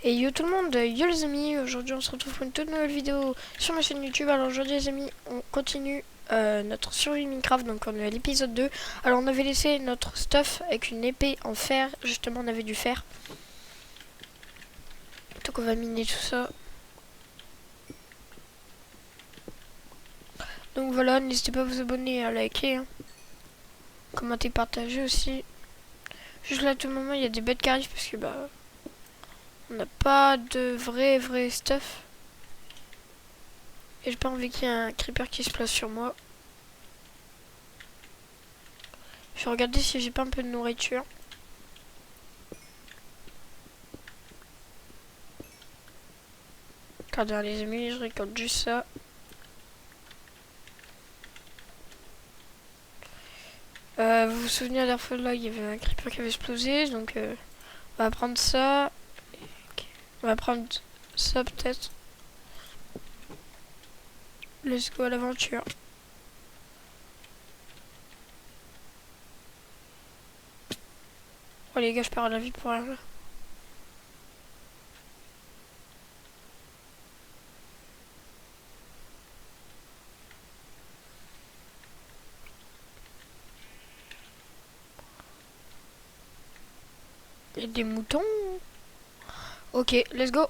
Et yo tout le monde, yo les amis, aujourd'hui on se retrouve pour une toute nouvelle vidéo sur ma chaîne YouTube. Alors aujourd'hui les amis, on continue notre survie Minecraft, donc on est à l'épisode 2. Alors on avait laissé notre stuff avec une épée en fer, justement on avait du fer. Donc on va miner tout ça. Donc voilà, n'hésitez pas à vous abonner, à liker, hein. Commenter, partager aussi. Juste là à tout moment il y a des bêtes qui arrivent parce que bah on n'a pas de vrai stuff. Et j'ai pas envie qu'il y ait un creeper qui se place sur moi. Je vais regarder si j'ai pas un peu de nourriture. Regardez les amis, je récolte juste ça. Vous vous souvenez la dernière fois là, il y avait un creeper qui avait explosé, donc on va prendre ça. Okay. On va prendre ça peut-être. Let's go à l'aventure. Oh les gars, je perds la vie pour rien là. Il y a des moutons. Ok, let's go.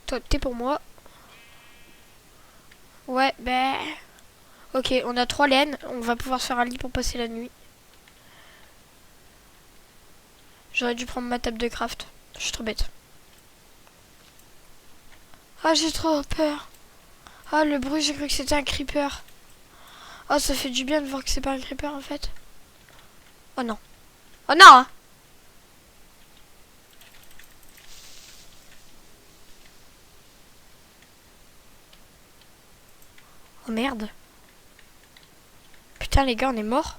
Toi, t'es pour moi. Ouais, bah. Ok, on a 3 laines. On va pouvoir se faire un lit pour passer la nuit. J'aurais dû prendre ma table de craft. Je suis trop bête. Ah, j'ai trop peur. Ah, le bruit, j'ai cru que c'était un creeper. Ah, ça fait du bien de voir que c'est pas un creeper en fait. Oh non. Oh non! Oh merde. Putain les gars, on est morts.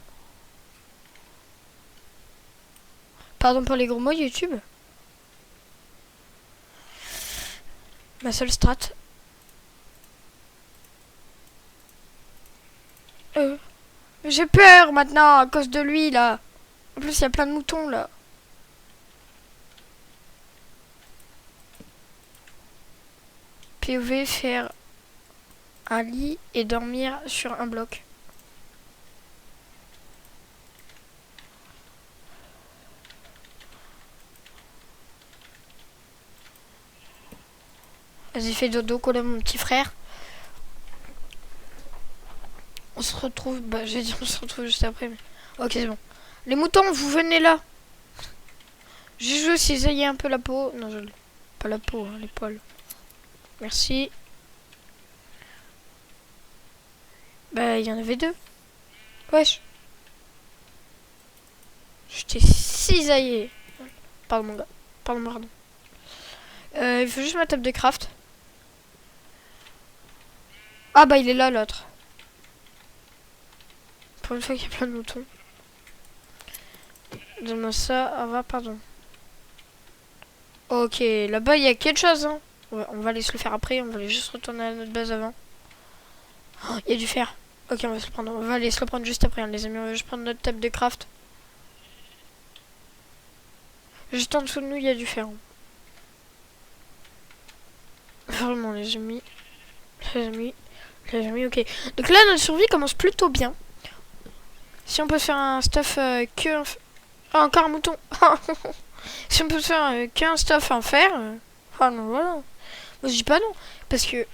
Pardon pour les gros mots YouTube. Ma seule strat. J'ai peur maintenant à cause de lui là. En plus il y a plein de moutons là. POV, faire un lit et dormir sur un bloc. Vas-y, fais dodo, colle à mon petit frère. On se retrouve, bah j'ai dit on se retrouve juste après. Mais... Ok, c'est bon. Les moutons, vous venez là. J'ai juste cisaillé un peu la peau. Non, je... pas la peau, hein, les poils. Merci. Bah, il y en avait 2. Wesh. Je t'ai cisaillé. Pardon, mon gars. Pardon. Il faut juste ma table de craft. Ah, bah, il est là, l'autre. Pour une fois qu'il y a plein de moutons. Donne-moi ça. Ah, va, pardon. Ok, là-bas, il y a quelque chose, hein. On va aller se le faire après. On va aller juste retourner à notre base avant. Oh, il y a du fer. Ok, on va se le prendre. On va aller se le prendre juste après, hein, les amis. On va juste prendre notre table de craft. Juste en dessous de nous, il y a du fer. Hein. Vraiment, les amis. Les amis, ok. Donc là, notre survie commence plutôt bien. Si on peut faire un stuff que... Oh, encore un mouton. Si on peut faire qu'un stuff en fer... Ah non, voilà. Moi, je dis pas non. Parce que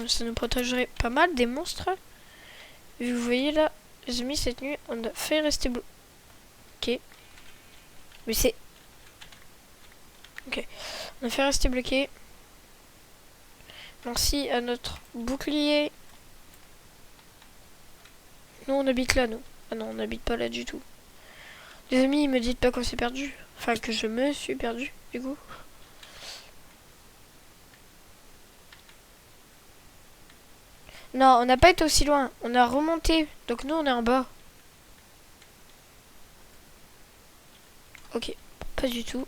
ça nous protégerait pas mal des monstres. Et vous voyez là, les amis, cette nuit, on a fait rester bloqué. Mais c'est... Ok. On a fait rester bloqué. Merci à notre bouclier. Nous, on habite là, nous. Ah non, on n'habite pas là du tout. Les amis, ils me dites pas qu'on s'est perdu. Enfin, que je me suis perdu, du coup. Non, on n'a pas été aussi loin. On a remonté. Donc nous, on est en bas. Ok, pas du tout. De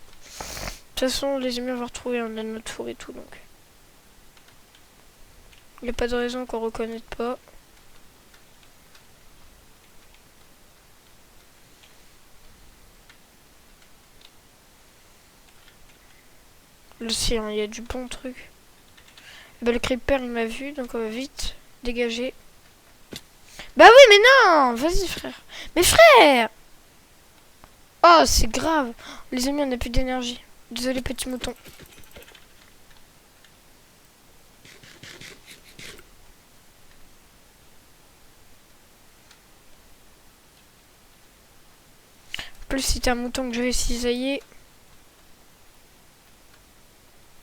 toute façon, les amis, on va retrouver un notre four et tout, donc. Il n'y a pas de raison qu'on reconnaisse pas. Là, si, hein, il y a du bon truc. Bah, le creeper, il m'a vu, donc on va vite dégager. Bah oui, mais non! Vas-y, frère. Mais frère! Oh, c'est grave. Les amis, on n'a plus d'énergie. Désolé, petit mouton. En plus, c'était un mouton que j'avais cisaillé.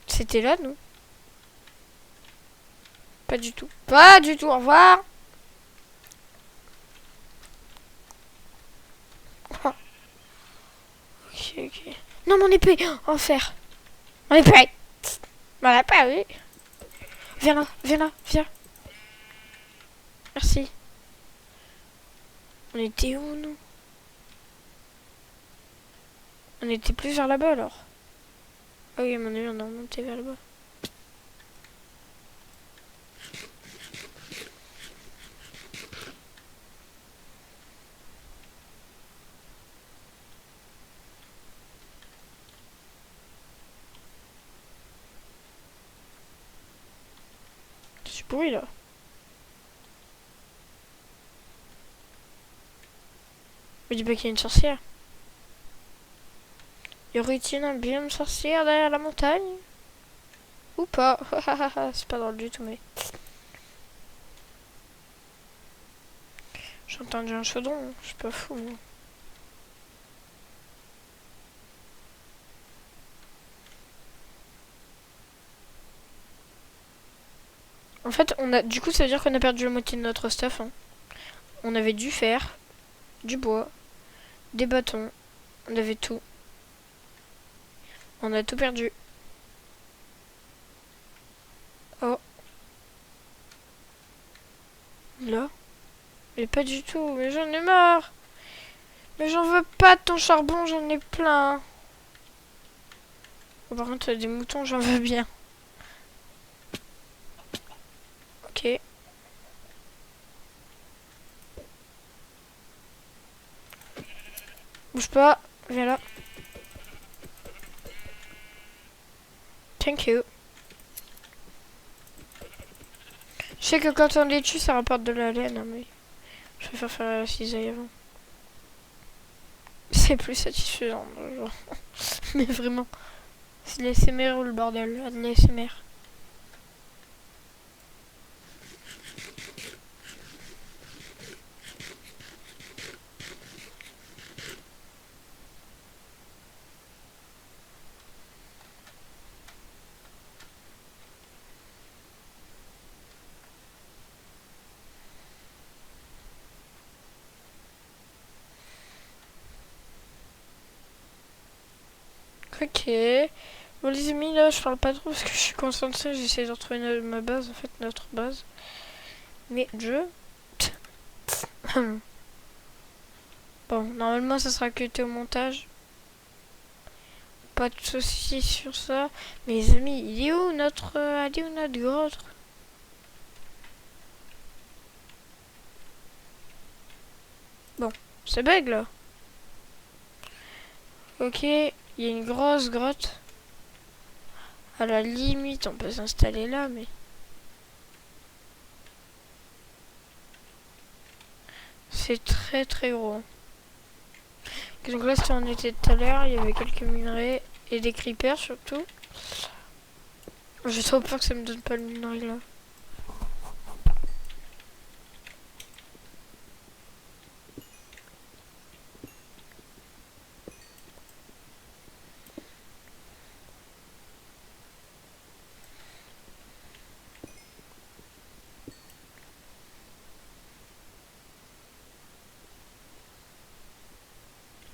C'était là, non? Pas du tout. Pas du tout, au revoir. Oh. Ok, ok. Non, mon épée. Oh, enfer. Mon épée. Mon épée, oui. Viens là, viens. Merci. On était où, nous? On était plus vers là-bas, alors. Ah oui, à mon avis, on a remonté vers là-bas. C'est du bruit, là. Me dis pas qu'il y a une sorcière. Y aurait-il bien une sorcière derrière la montagne? Ou pas? C'est pas drôle du tout, mais... J'ai entendu un chaudron, je suis pas fou, moi. En fait, du coup, ça veut dire qu'on a perdu la moitié de notre stuff. Hein. On avait du fer, du bois, des bâtons. On avait tout. On a tout perdu. Oh. Là. Mais pas du tout. Mais j'en ai marre. Mais j'en veux pas de ton charbon, j'en ai plein. Oh, par contre, des moutons, j'en veux bien. Ok. Bouge pas. Viens là. Thank you. Je sais que quand on les tue, ça rapporte de la laine, hein, mais je préfère faire la cisaille avant. C'est plus satisfaisant, genre. Mais vraiment. C'est l'ASMR ou le bordel? L'ASMR. Ok. Bon les amis, là je parle pas trop parce que je suis concentrée, j'essaie de retrouver ma base, en fait notre base. Mais bon, normalement ça sera cuté au montage. Pas de soucis sur ça. Mais les amis, il est où notre grotte? Bon, c'est bug là. Ok, il y a une grosse grotte. À la limite, on peut s'installer là, mais... C'est très très gros. Donc là, c'était où on était tout à l'heure, il y avait quelques minerais et des creepers surtout. J'ai trop peur que ça me donne pas le minerai là.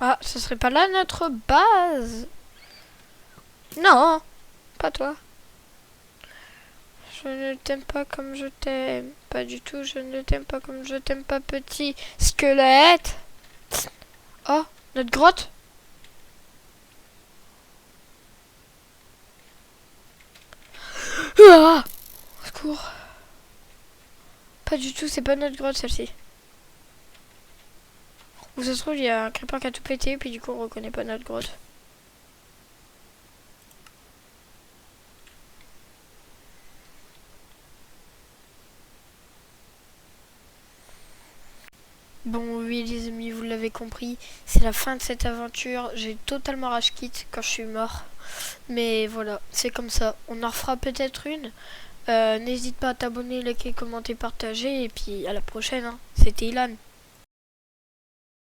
Ah, ce serait pas là notre base? Non, pas toi. Je ne t'aime pas comme je t'aime. Pas du tout, je ne t'aime pas comme je t'aime pas, petit squelette. Oh, notre grotte? Ah, au secours. Pas du tout, c'est pas notre grotte celle-ci. Où ça se trouve, il y a un creeper qui a tout pété, puis du coup, on reconnaît pas notre grotte. Bon, oui, les amis, vous l'avez compris, c'est la fin de cette aventure. J'ai totalement rage quit quand je suis mort. Mais voilà, c'est comme ça. On en refera peut-être une. N'hésite pas à t'abonner, liker, commenter, partager. Et puis à la prochaine, hein. C'était Ilan.